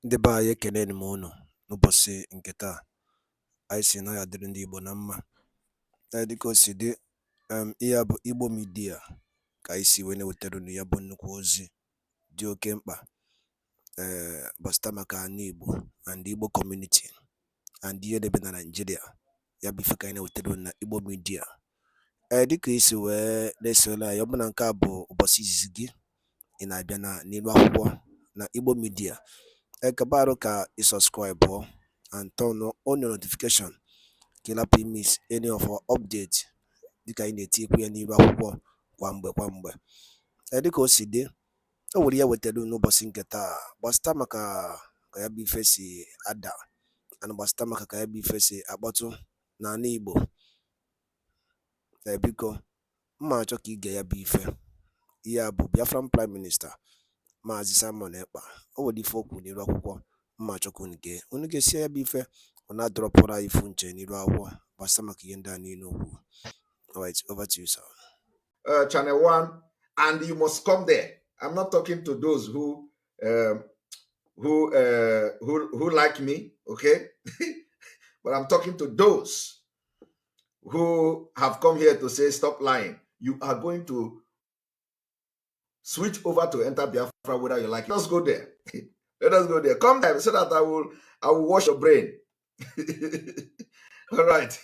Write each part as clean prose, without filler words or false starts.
Ndị be anyị ekeneni m unu n'ụbọchị nke taa. Anyị si na ya dịrị ndị Igbo na mma. Dịka o si dị, ihe a bụ Igbo Media ka anyị si wee na-ewetara unu ya bụ nnukwu ozi dị oke mkpa gbasata maka ana Igbo and Igbo community and ihe debe na Nigeria. Ya bụ ife ka anyị na-ewetara unu na Igbo Media. Dịka isi wee na-esole anyị, ọ bụ na nke a bụ ụbọchị izizi gị ị na-abịa n'ilu akwụkwọ na Igbo Media, kabaru ka i subscribe and turn on your notification ka ị lapụ miss any of our update dịka anyị na-etikwu ya n'ilu akwụkwọ kwa mgbe. Dịka o si dị, o nwere ya wetara n'ụbọchị nke taa gbasata maka ka ya bụ ife si ada and gbasata maka ka ya bụ ife si akpọtụ n'ala Igbo. Biko mma achọ ka ige ya bụ ife. Ihe a bụ Biafran Prime Minister MAZI Simon Ekpa. O nwere ife okwu n'ilu akwụkwọ mma achọ ka unu ga-esi ya bụ ife ọ na-adọrọpụrụ anyị ifu nche n'ilu akwụkwọ gbasata maka ihe ndị a niile okwu. Alright, over to you, sir. Channel 1, and you must come there. I'm not talking to those who like me, okay? But I'm talking to those who have come here to say stop lying. You are going to switch over to Enter Biafra whether you like it. Let us go there. Let us go there. Come there so that I will wash your brain. All right.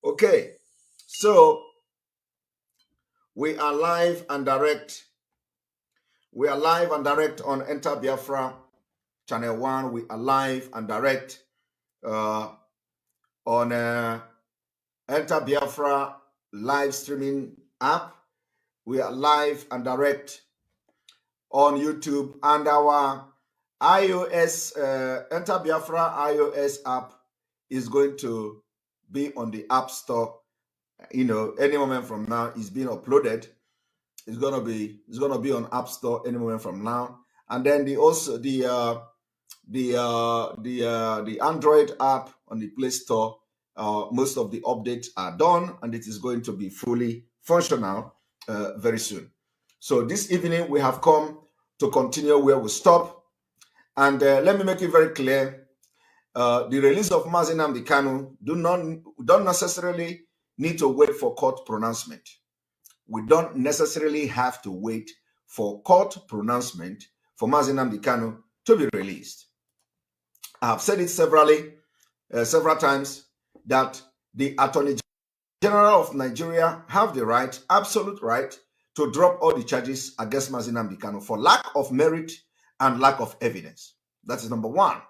Okay. So we are live and direct. We are live and direct on Enter Biafra Channel 1. We are live and direct on Enter Biafra live streaming app. We are live and direct on YouTube, and our iOS Enter Biafra iOS app is going to be on the App Store. You know, any moment from now, it's being uploaded. It's gonna be on App Store any moment from now. And then the Android app on the Play Store. Most of the updates are done, and it is going to be fully functional very soon. So this evening we have come to continue where we stop, and let me make it very clear: the release of MAZI Nnamdi Kanu don't necessarily need to wait for court pronouncement. We don't necessarily have to wait for court pronouncement for MAZI Nnamdi Kanu to be released. I have said it several times that the Attorney General of Nigeria have the right, absolute right, to drop all the charges against MAZI Nnamdi Kanu for lack of merit and lack of evidence. That is number one.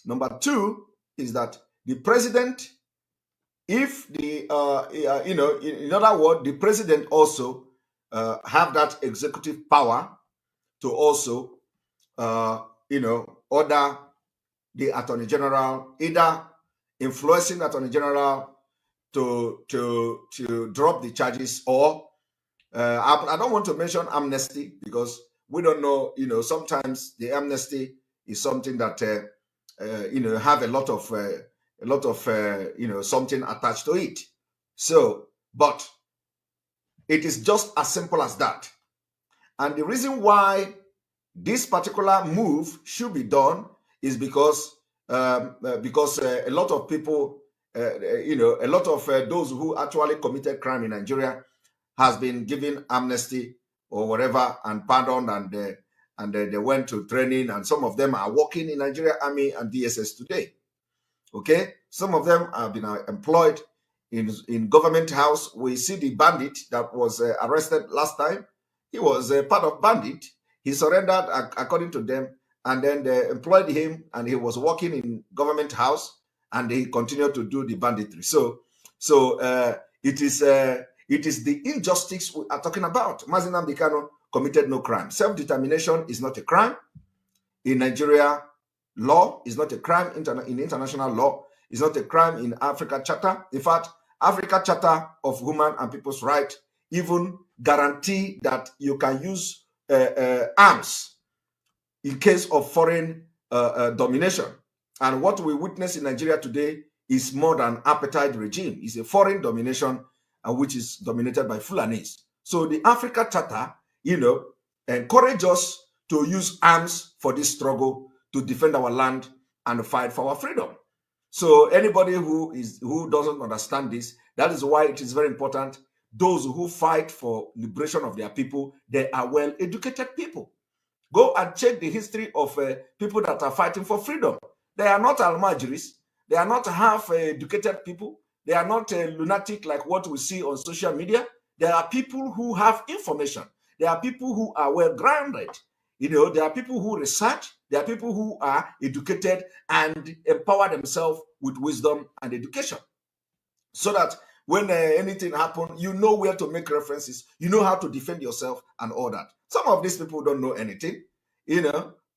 Number two is that the president, if the, in other words, the president also have that executive power to also, order the Attorney General, either influencing the Attorney General to drop the charges, or I don't want to mention amnesty because we don't know. Sometimes the amnesty is something that have a lot of something attached to it. So, but it is just as simple as that. And the reason why this particular move should be done is because a lot of people, a lot of those who actually committed crime in Nigeria has been given amnesty or whatever and pardoned, and they went to training, and some of them are working in Nigeria Army and DSS today. Okay, some of them have been employed in government house. We see the bandit that was arrested last time. He was part of bandit. He surrendered according to them, and then they employed him, and he was working in government house, and he continued to do the banditry. So it is the injustice we are talking about. MAZI Nnamdi Kanu committed no crime. Self-determination is not a crime in Nigeria. Law is not a crime in international law. It's not a crime in Africa Charter. In fact, Africa Charter of Human and People's Rights even guarantee that you can use arms in case of foreign domination. And what we witness in Nigeria today is more than apartheid regime. It's a foreign domination, which is dominated by Fulanis. So the Africa Charter, encourage us to use arms for this struggle to defend our land and fight for our freedom. So anybody who doesn't understand this, that is why it is very important. Those who fight for liberation of their people, they are well-educated people. Go and check the history of people that are fighting for freedom. They are not almajiris. They are not half-educated people. They are not lunatic like what we see on social media. They are people who have information. They are people who are well-grounded. There are people who research. There are people who are educated and empower themselves with wisdom and education. So that when anything happens, you know where to make references. You know how to defend yourself and all that. Some of these people don't know anything.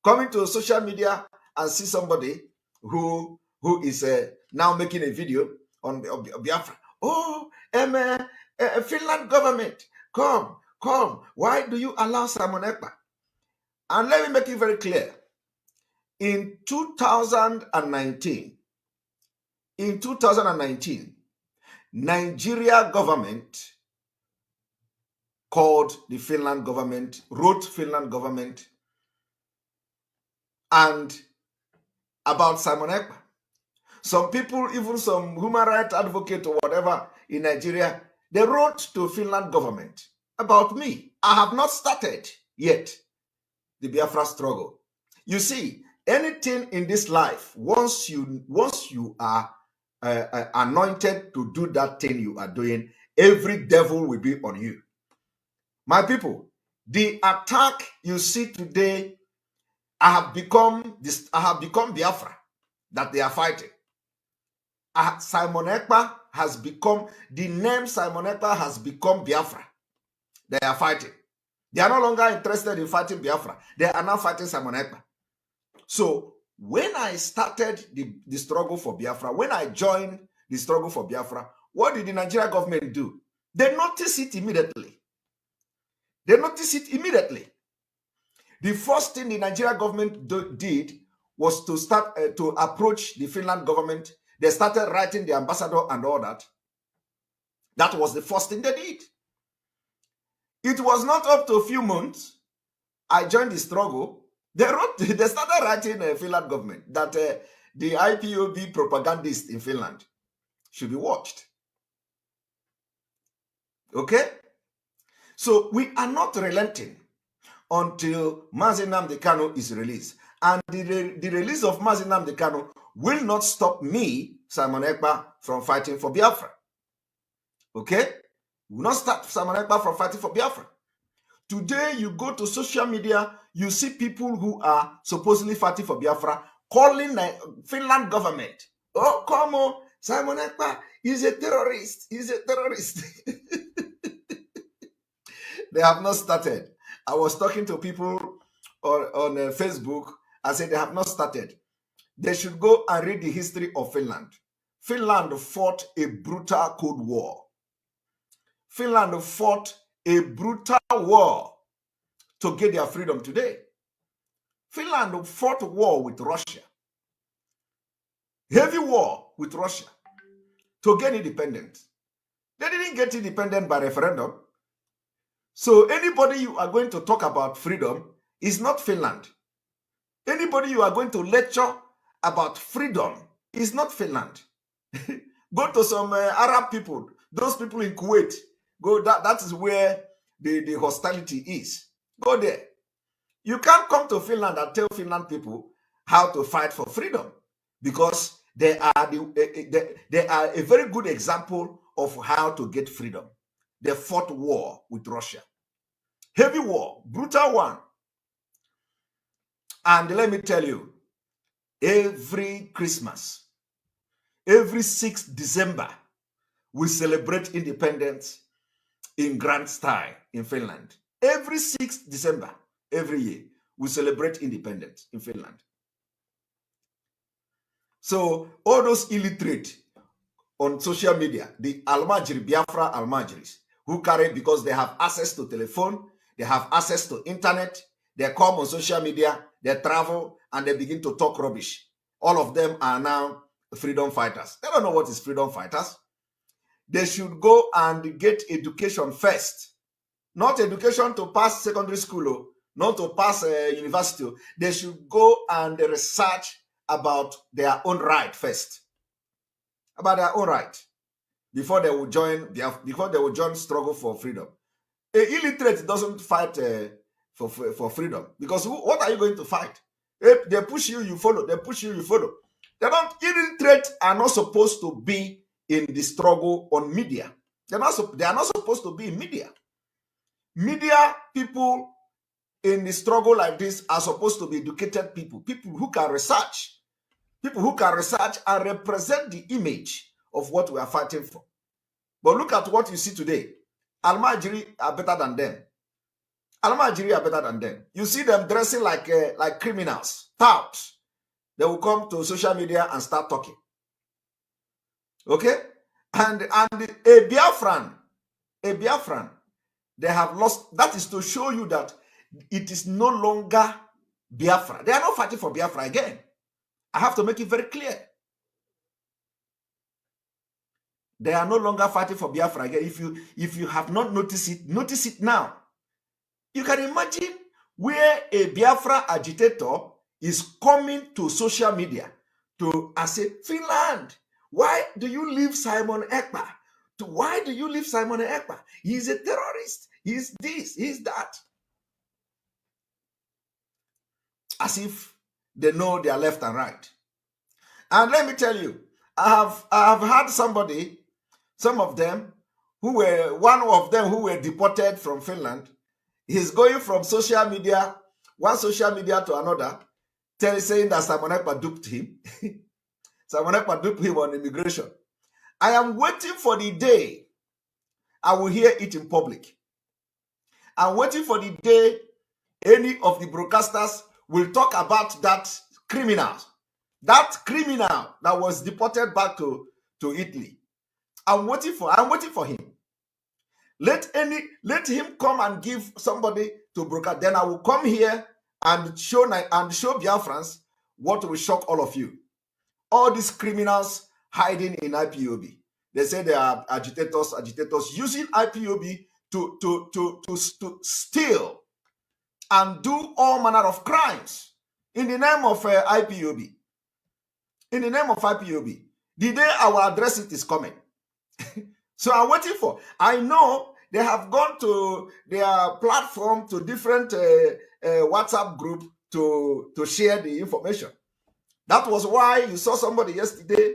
Coming to social media and see somebody who is now making a video on Biafra. Oh, Finland government, come. Why do you allow Simon Ekpa? And let me make it very clear. In 2019, Nigeria government called the Finland government, wrote Finland government, and about Simon Ekpa. Some people, even some human rights advocate or whatever in Nigeria, they wrote to Finland government about me. I have not started yet the Biafra struggle. You see, anything in this life, once you are anointed to do that thing you are doing, every devil will be on you. My people, the attack you see today, I have become Biafra that they are fighting. Simon Ekpa has become, the name Simon Ekpa has become Biafra. They are fighting. They are no longer interested in fighting Biafra. They are now fighting Simon Ekpa. So when I started the struggle for Biafra, when I joined the struggle for Biafra, what did the Nigerian government do? They noticed it immediately. The first thing the Nigerian government did was to start to approach the Finland government. They started writing the ambassador and all that. That was the first thing they did. It was not up to a few months. I joined the struggle. They started writing the Finland government that the IPOB propagandist in Finland should be watched. Okay? So we are not relenting until MAZI Nnamdi Kanu is released. And the release of MAZI Nnamdi Kanu will not stop me, Simon Ekpa, from fighting for Biafra. Okay? Will not stop Simon Ekpa from fighting for Biafra. Today, you go to social media, you see people who are supposedly fighting for Biafra calling the Finland government. Oh, come on, Simon Ekpa is a terrorist. He's a terrorist. They have not started. I was talking to people on Facebook. I said they have not started. They should go and read the history of Finland. Finland fought a brutal Cold War. Finland fought a brutal war to get their freedom today. Finland fought war with Russia. Heavy war with Russia to get independence. They didn't get independent by referendum. So anybody you are going to talk about freedom is not Finland. Anybody you are going to lecture about freedom is not Finland. Go to some Arab people, those people in Kuwait. Go, that is where the hostility is. Go there. You can't come to Finland and tell Finland people how to fight for freedom, because they are a very good example of how to get freedom. They fought war with Russia. Heavy war, brutal one. And let me tell you, every Christmas, every 6th December, we celebrate independence in grand style in Finland. Every 6th December, every year, we celebrate independence in Finland. So all those illiterate on social media, the Almajiri, Biafra Almajiris, who carry, because they have access to telephone, they have access to internet, they come on social media, they travel, and they begin to talk rubbish. All of them are now freedom fighters. They don't know what is freedom fighters. They should go and get education first. Not education to pass secondary school, not to pass university. They should go and research about their own right first. About their own right. Before they will join struggle for freedom. An illiterate doesn't fight for freedom. Because what are you going to fight? If they push you, you follow. They push you, you follow. Illiterate are not supposed to be in the struggle on media. They are not supposed to be in media. Media people in the struggle like this are supposed to be educated people who can research, and represent the image of what we are fighting for. But look at what you see today. Almajiri are better than them. You see them dressing like criminals, touts. They will come to social media and start talking. Okay? And a Biafran, they have lost. That is to show you that it is no longer Biafra. They are not fighting for Biafra again. I have to make it very clear. They are no longer fighting for Biafra again. If you have not noticed it, notice it now. You can imagine where a Biafra agitator is coming to social media to say, Finland, why do you leave Simon Ekpa? Why do you leave Simon Ekpa? He's a terrorist. He's this, he's that. As if they know their left and right. And let me tell you, I have had some of them one of them who were deported from Finland. He's going from one social media to another, saying that Simon Ekpa duped him. Simon Ekpa duped him on immigration. I am waiting for the day I will hear it in public. I'm waiting for the day any of the broadcasters will talk about that criminal that was deported back to Italy. I'm waiting for him. Let him come and give somebody to broadcast. Then I will come here and show Biafrans what will shock all of you. All these criminals hiding in IPOB. They say they are agitators using IPOB to steal and do all manner of crimes in the name of IPOB. In the name of IPOB. The day I will address it is coming. So I'm waiting for. I know they have gone to their platform, to different WhatsApp group to share the information. That was why you saw somebody yesterday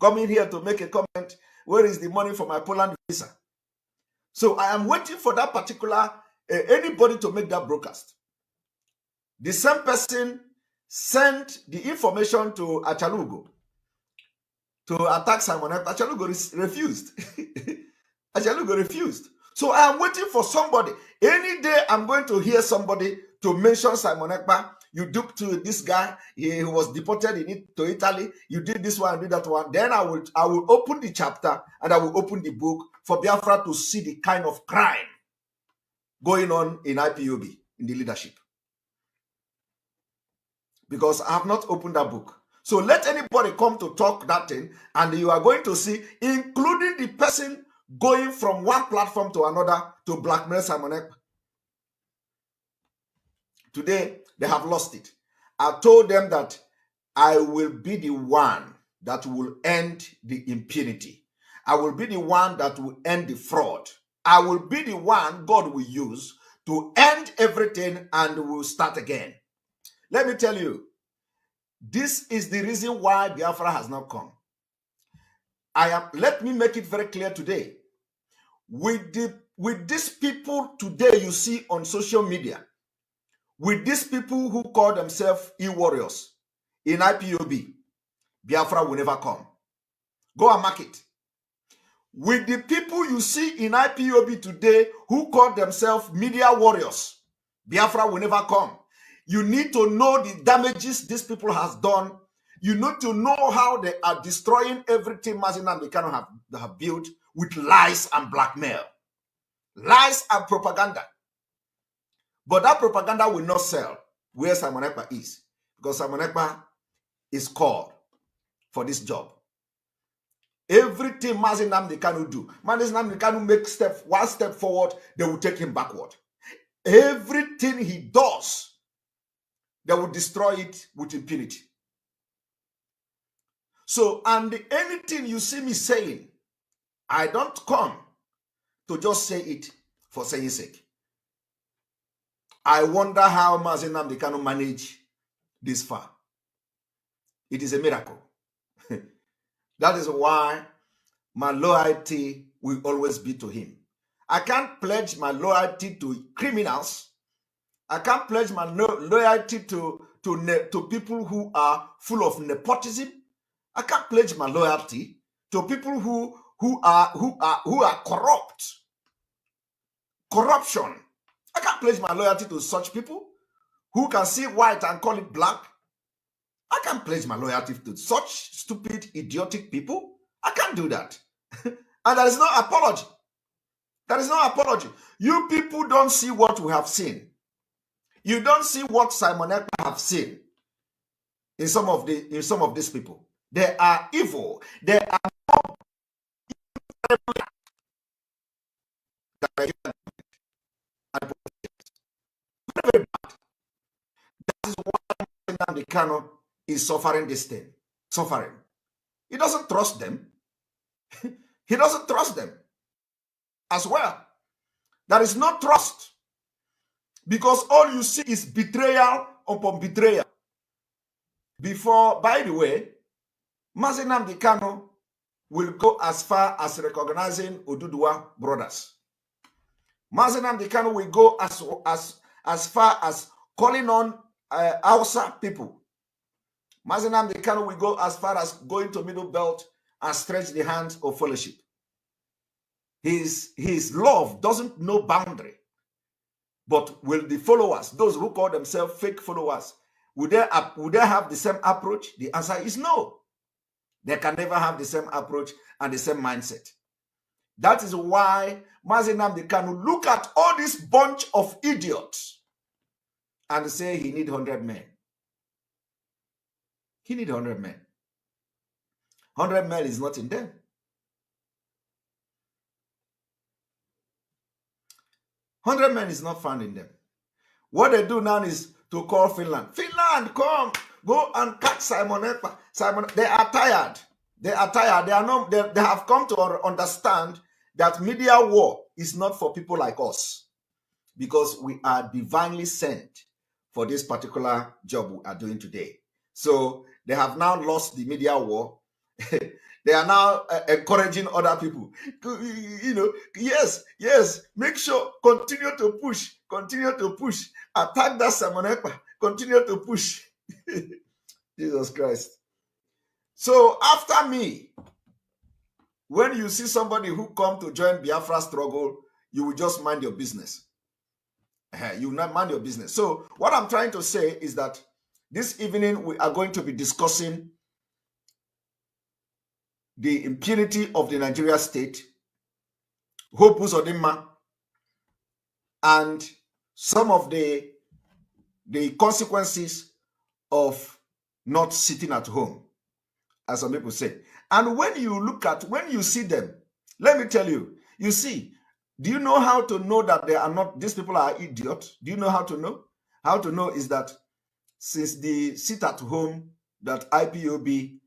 coming here to make a comment. Where is the money for my Poland visa? So I am waiting for that particular anybody to make that broadcast. The same person sent the information to Achalugo to attack Simon. Achalugo refused. Achalugo refused. So I am waiting for somebody. Any day I'm going to hear somebody to mention Simon Ekpa. You duped to this guy. He was deported to Italy. You did this one, did that one. Then I will open the chapter and I will open the book for Biafra to see the kind of crime going on in IPOB, in the leadership. Because I have not opened that book. So let anybody come to talk that thing, and you are going to see, including the person going from one platform to another to blackmail Simon Ekpa. Today, they have lost it. I told them that I will be the one that will end the impunity. I will be the one that will end the fraud. I will be the one God will use to end everything and will start again. Let me tell you, this is the reason why Biafra has not come. Let me make it very clear today. With these people today you see on social media, with these people who call themselves e-warriors in IPOB, Biafra will never come. Go and mark it. With the people you see in IPOB today who call themselves media warriors, Biafra will never come. You need to know the damages these people has done. You need to know how they are destroying everything MAZI and Nnamdi Kanu have built with lies and blackmail. Lies and propaganda. But that propaganda will not sell where Simon Ekpa is. Because Simon Ekpa is called for this job. Everything MAZI and Nnamdi Kanu do, MAZI and Nnamdi Kanu make one step forward, they will take him backward. Everything he does, they will destroy it with impunity. So, and anything you see me saying, I don't come to just say it for saying sake. I wonder how MAZI Nnamdi Kanu manage this far. It is a miracle. That is why my loyalty will always be to him. I can't pledge my loyalty to criminals. I can't pledge my loyalty to people who are full of nepotism. I can't pledge my loyalty to people who are corrupt. Corruption. I can't pledge my loyalty to such people who can see white and call it black. I can't pledge my loyalty to such stupid, idiotic people. I can't do that. And there is no apology. There is no apology. You people don't see what we have seen. You don't see what Simon Ekpa have seen in some of these people. They are evil. They are not very bad. That is why Nnamdi Kanu is suffering this thing. Suffering. He doesn't trust them. He doesn't trust them as well. There is no trust. Because all you see is betrayal upon betrayal. Before, by the way, MAZI Nnamdi Kanu will go as far as recognizing Oduduwa brothers. MAZI Nnamdi Kanu will go as far as calling on Hausa people. MAZI Nnamdi Kanu will go as far as going to Middle Belt and stretch the hands of fellowship. His love doesn't know boundary. But will the followers, those who call themselves fake followers, would they have the same approach? The answer is no. They can never have the same approach and the same mindset. That is why MAZI Nnamdi Kanu look at all this bunch of idiots and say he need 100 men. He need 100 men. 100 men is not in them. 100 men is not found in them. What they do now is to call Finland. Finland, come, go and catch Simon Ekpa. Simon, they are tired. They are tired. They have come to understand that media war is not for people like us, because we are divinely sent for this particular job we are doing today. So they have now lost the media war. They are now encouraging other people. Yes, make sure, continue to push, attack that Simon Ekpa, continue to push. Jesus Christ. So after me, when you see somebody who come to join Biafra struggle, you will just mind your business. You will not mind your business. So what I'm trying to say is that this evening we are going to be discussing the impunity of the Nigeria state, Hope Uzodinma, and some of the consequences of not sitting at home, as some people say. And when you see them, let me tell you, you see, do you know how to know that they are not, these people are idiots? Do you know how to know? How to know is that since the sit at home that IPOB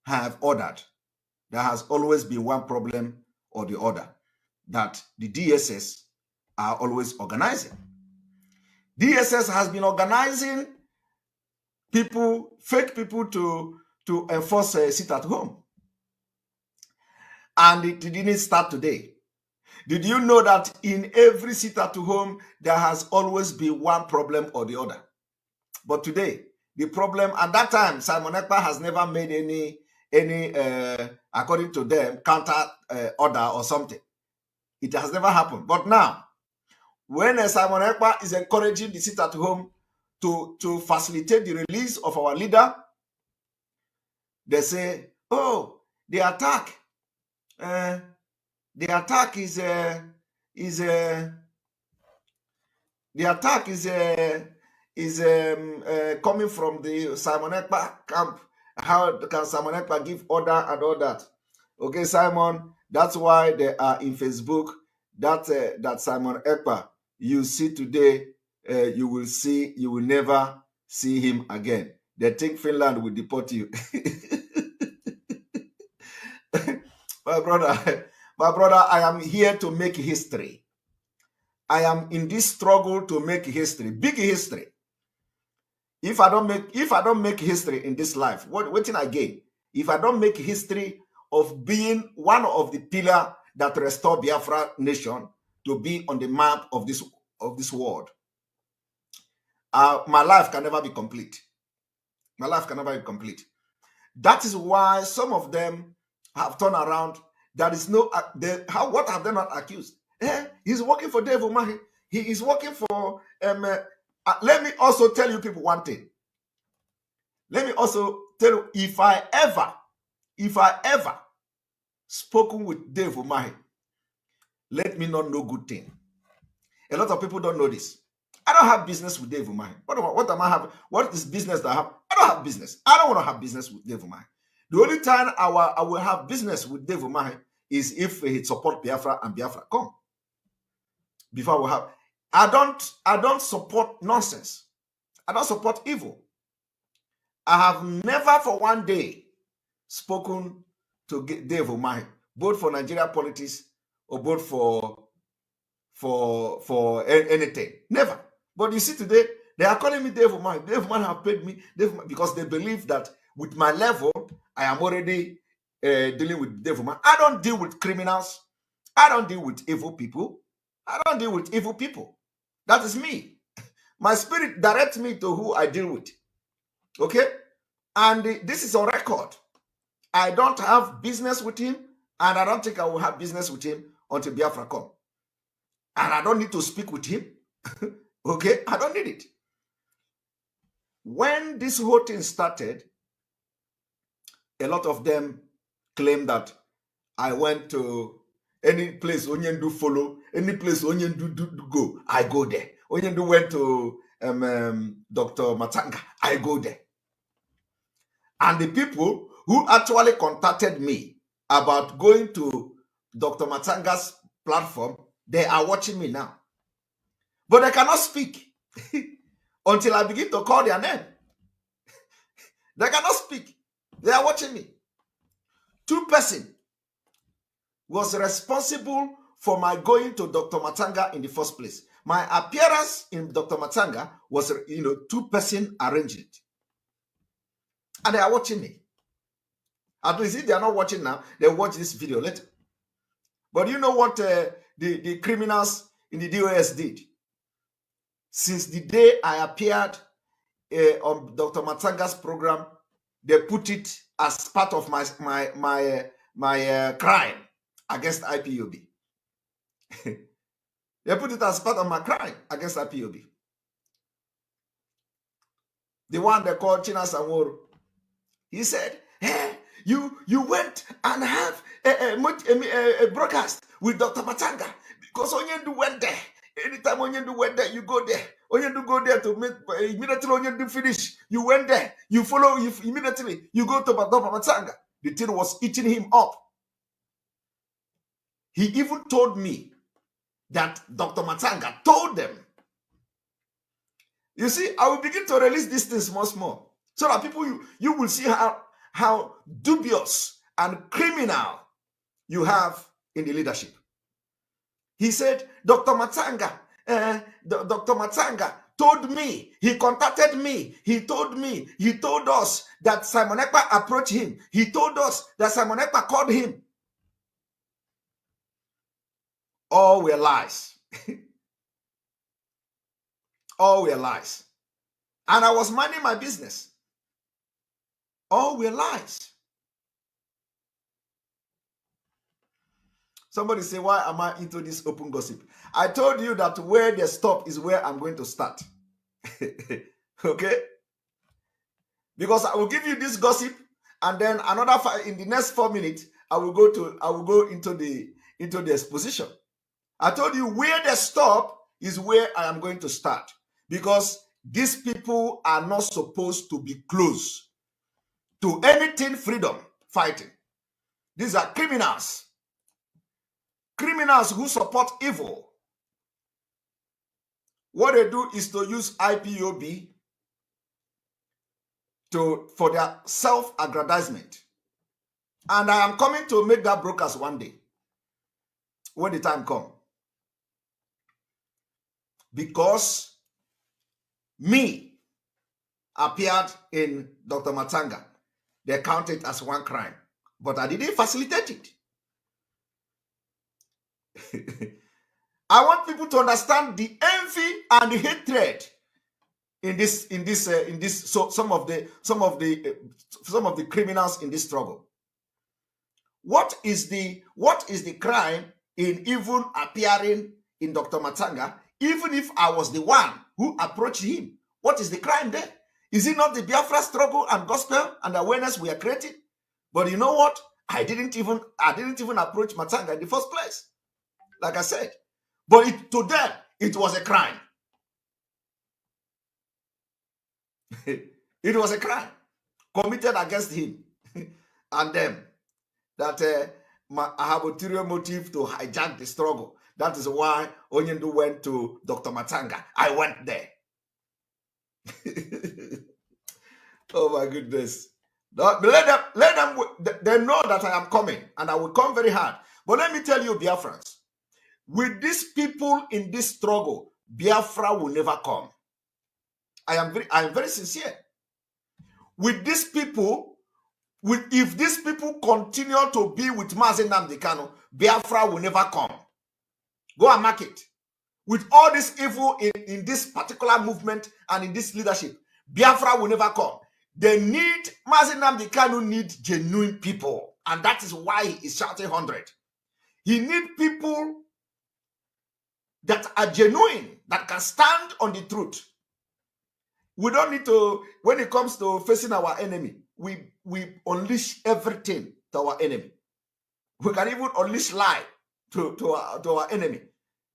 have ordered, there has always been one problem or the other that the DSS are always organizing. DSS has been organizing people, fake people to enforce a sit at home. And it didn't start today. Did you know that in every sit at home, there has always been one problem or the other? But today, the problem, at that time, Simon Ekpa has never made any according to them, counter order or something. It has never happened. But now, when Simon Ekpa is encouraging the sit at home to facilitate the release of our leader, they say, oh, the attack is coming from the Simon Ekpa camp. How can Simon Ekpa give order and all that? Okay, Simon, that's why they are in Facebook that Simon Ekpa you see today, you will never see him again. They think Finland will deport you. my brother, I am here to make history. I am in this struggle to make history, big history. If I don't make history in this life, what can I gain? If I don't make history of being one of the pillars that restore Biafra nation to be on the map of this world, my life can never be complete. My life can never be complete. That is why some of them have turned around. There is no what have they not accused? He's working for Dave Umahi. He is working for let me also tell you people one thing. Let me also tell you, if I ever spoken with Dave Umahi, let me not know good thing. A lot of people don't know this. I don't have business with Dave Umahi. What am I having? What is business that I have? I don't have business. I don't want to have business with Dave Umahi. The only time I will have business with Dave Umahi is if he support Biafra and Biafra come. Before we have, I don't support nonsense. I don't support evil. I have never for one day spoken to Dave Umahi, both for Nigeria politics or both for anything. Never. But you see today, they are calling me Dave Umahi. Dave Umahi have paid me because they believe that with my level, I am already dealing with Dave Umahi. I don't deal with criminals. I don't deal with evil people. I don't deal with evil people. That is me. My spirit directs me to who I deal with. Okay? And this is on record. I don't have business with him, and I don't think I will have business with him until Biafra come. And I don't need to speak with him. Okay? I don't need it. When this whole thing started, a lot of them claim that I went to any place Onyendu follow, any place Onyendu do go, I go there. Onyendu went to Dr. Matanga, I go there. And the people who actually contacted me about going to Dr. Matanga's platform, they are watching me now. But they cannot speak until I begin to call their name. They cannot speak. They are watching me. 2 persons was responsible for my going to Dr. Matanga in the first place. My appearance in Dr. Matanga was, 2 persons arranged it. And they are watching me. At least if they are not watching now, they watch this video later. But you know what the criminals in the DOS did? Since the day I appeared on Dr. Matanga's program, they put it as part of my crime against IPOB. They put it as part of my crime against IPOB. The one they called China Samoro. He said, hey, you went and have a broadcast with Dr. Matanga because Onyendu went there. Anytime Onyendu went there, you go there. Onyendu go there to make immediately Onyendu finish. You went there, you follow immediately. You go to Dr. Matanga. The thing was eating him up. He even told me that Dr. Matanga told them. You see, I will begin to release these things small, so that people you will see how dubious and criminal you have in the leadership. He said, Dr. Matanga told me, he contacted me, he told us that Simon Ekpa approached him. He told us that Simon Ekpa called him. All were lies. All were lies. And I was minding my business. All were lies. Somebody say, why am I into this open gossip? I told you that where they stop is where I'm going to start. Okay? Because I will give you this gossip, and then in the next 4 minutes, I will go into the exposition. I told you where they stop is where I am going to start. Because these people are not supposed to be close to anything freedom fighting. These are criminals. Criminals who support evil. what they do is to use IPOB for their self-aggrandizement. And I am coming to make that brokers one day when the time comes. Because me appeared in Dr. Matanga. They count it as one crime. But I didn't facilitate it. I want people to understand the envy and the hatred so some of the criminals in this struggle. What is the crime in even appearing in Dr. Matanga, even if I was the one who approached him? What is the crime there? Is it not the Biafra struggle and gospel and awareness we are creating? But you know what? I didn't even approach Matanga in the first place, like I said. But to them, it was a crime. It was a crime committed against him and them. That I have ulterior motive to hijack the struggle. That is why Onyendu went to Dr. Matanga. I went there. Oh my goodness. Let them, they know that I am coming and I will come very hard. But let me tell you, Biafrans, with these people in this struggle, Biafra will never come. I am very sincere. With these people, if these people continue to be with MAZI Nnamdi Kanu, Biafra will never come. Go and mark it. With all this evil in this particular movement and in this leadership, Biafra will never come. They need, MAZI Nnamdi Kanu need genuine people. And that is why he is shouting 100. He needs people that are genuine, that can stand on the truth. We don't need to, when it comes to facing our enemy, we unleash everything to our enemy. We can even unleash lie to our enemy.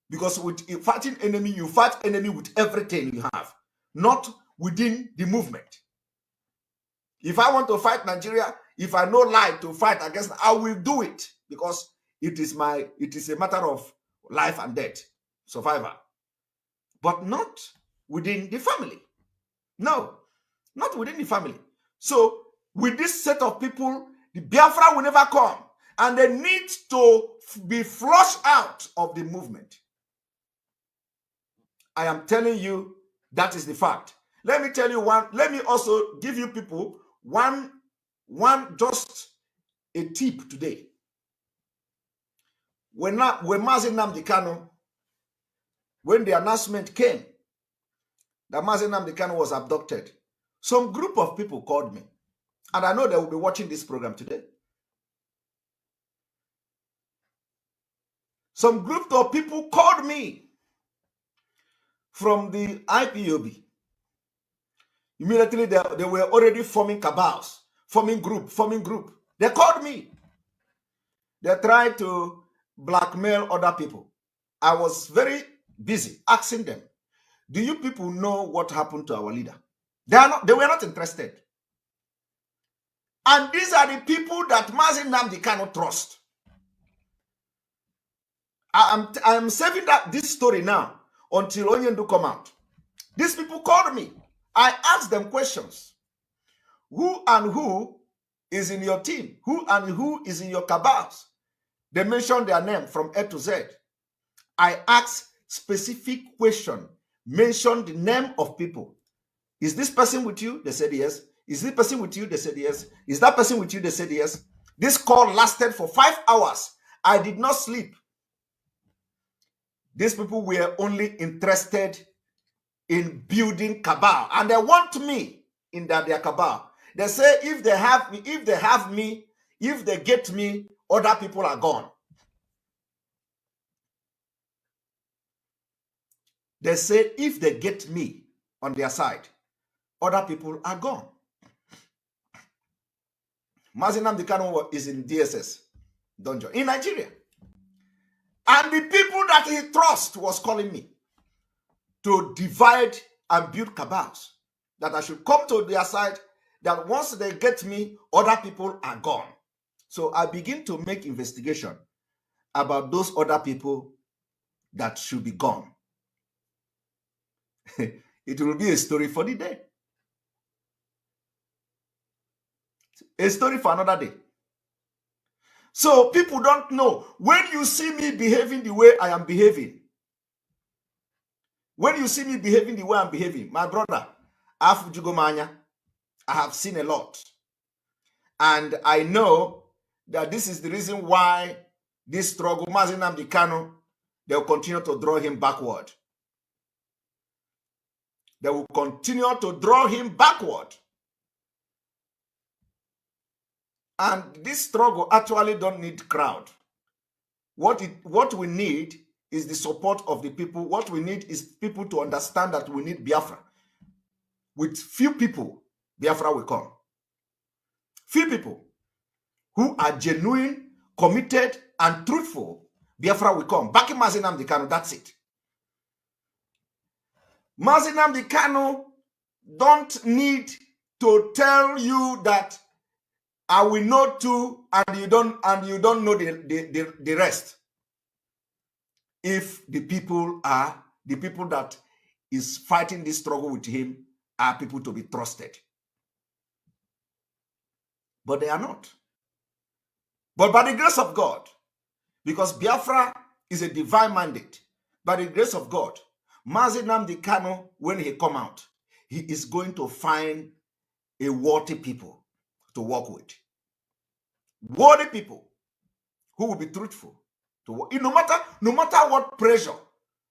Because with fighting enemy, you fight enemy with everything you have, not within the movement. If I want to fight Nigeria, if I know lie to fight against, I will do it because it is a matter of life and death, survival. But not within the family. No, not within the family. So with this set of people, the Biafra will never come. And they need to be flushed out of the movement. I am telling you, that is the fact. Let me tell you one, let me also give you people one just a tip today. When MAZI Nnamdi Kanu, when the announcement came that MAZI Nnamdi Kanu was abducted, some group of people called me. And I know they will be watching this program today. Some group of people called me from the IPOB. Immediately, they were already forming cabals, forming group. They called me. They tried to blackmail other people. I was very busy asking them, do you people know what happened to our leader? They were not interested. And these are the people that MAZI Nnamdi Kanu trust. I am saving this story now until Onyendu come out. These people called me. I asked them questions. Who and who is in your team? Who and who is in your cabals? They mentioned their name from A to Z. I asked specific question, mentioned the name of people. Is this person with you? They said yes. Is this person with you? They said yes. Is that person with you? They said yes. This call lasted for 5 hours. I did not sleep. These people were only interested in building cabal, and they want me in their cabal. They say if they have me, if they get me, other people are gone. They say if they get me on their side, other people are gone. MAZI Nnamdi Kanu is in DSS dungeon in Nigeria. And the people that he trusts was calling me to divide and build cabals. That I should come to their side, that once they get me, other people are gone. So I begin to make investigation about those other people that should be gone. it will be a story for the day. A story for another day. So people don't know. When you see me behaving the way I am behaving, when you see me behaving the way I'm behaving, my brother, I have seen a lot. And I know that this is the reason why this struggle, MAZI Nnamdi Kanu, they will continue to draw him backward. They will continue to draw him backward. And this struggle actually don't need crowd. What we need is the support of the people. What we need is people to understand that we need Biafra. With few people, Biafra will come. Few people who are genuine, committed, and truthful, Biafra will come. Back in MAZI Nnamdi Kanu, that's it. MAZI Nnamdi Kanu don't need to tell you that I will know too, and you don't know the rest. If the people that is fighting this struggle with him are people to be trusted. But they are not. But by the grace of God, because Biafra is a divine mandate, by the grace of God, MAZI Nnamdi Kanu, when he come out, he is going to find a worthy people to work with. Worthy people who will be truthful. No matter what pressure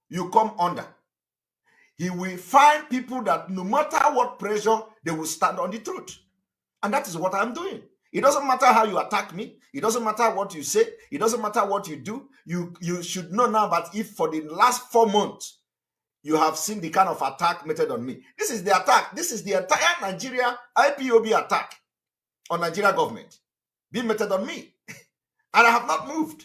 you come under, he will find people that no matter what pressure, they will stand on the truth. And that is what I'm doing. It doesn't matter how you attack me. It doesn't matter what you say. It doesn't matter what you do. You should know now that if for the last 4 months, you have seen the kind of attack meted on me. This is the attack. This is the entire Nigeria IPOB attack on Nigeria government being meted on me. And I have not moved.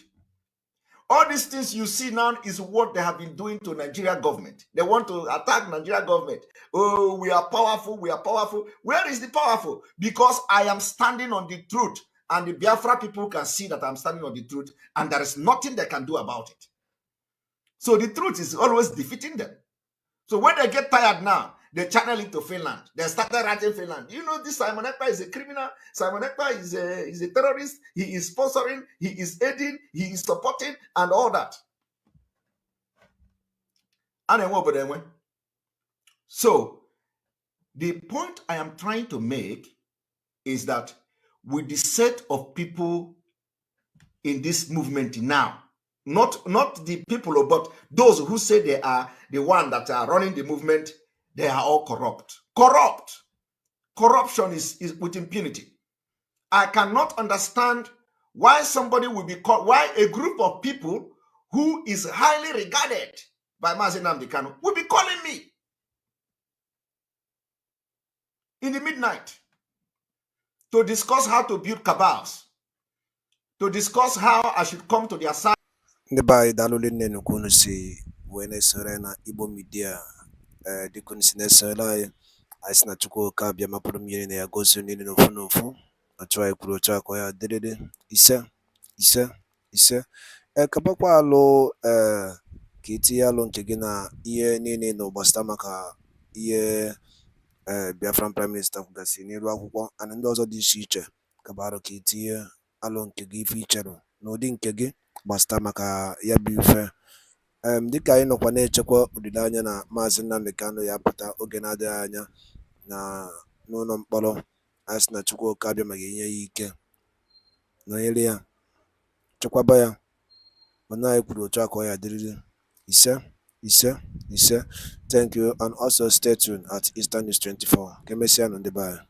All these things you see now is what they have been doing to Nigeria government. They want to attack Nigeria government. Oh, we are powerful. We are powerful. Where is the powerful? Because I am standing on the truth. And the Biafra people can see that I'm standing on the truth. And there is nothing they can do about it. So the truth is always defeating them. So when they get tired now, they channel it to Finland. They started writing Finland. You know, this Simon Ekpa is a criminal. Simon Ekpa is a terrorist. He is sponsoring. He is aiding. He is supporting and all that. So the point I am trying to make is that with the set of people in this movement now, not the people, but those who say they are the one that are running the movement, they are all corrupt. Corruption is with impunity. I cannot understand why somebody will be called, why a group of people who is highly regarded by MAZI Nnamdi Kanu will be calling me in the midnight to discuss how to build cabals, to discuss how I should come to their side. Ndị be anyị daalụ nne nnukwu unu si wee na-esore na Igbo Media dịka unu si na-esore anyị sị na Chukwu ka abịa mapụrụ mmiri na ya gosi niile n'ofu n'ofu otu anyị kwuru otu akọ ya dịrịrị ise kabakwa alụ ka itinye alụ nke gị na ihe niile na gbasara maka ihe Biafran Prime Minister kwugasị n'iru akwụkwọ ana ndị ọzọ dị iche iche kabarụ ka itinye alụ nke gị ife icherụ n'ụdị nke gị gbasara maka ya bụ ife dịka anyị nọkwa na-echekwa olileanya na MAZI Nnamdi Kanu ya pụta oge na-adịghị anya na n'ụlọ mkpọrọ anyị sị na Chukwu abịa maka inye ya ike nọnyere ya chekwaba ya mana anyị kwuru otu aka ọ ya dịrịrị ise. Thank you and also stay tuned at Eastern News 24 ka emesịa nụ ndị be anyị.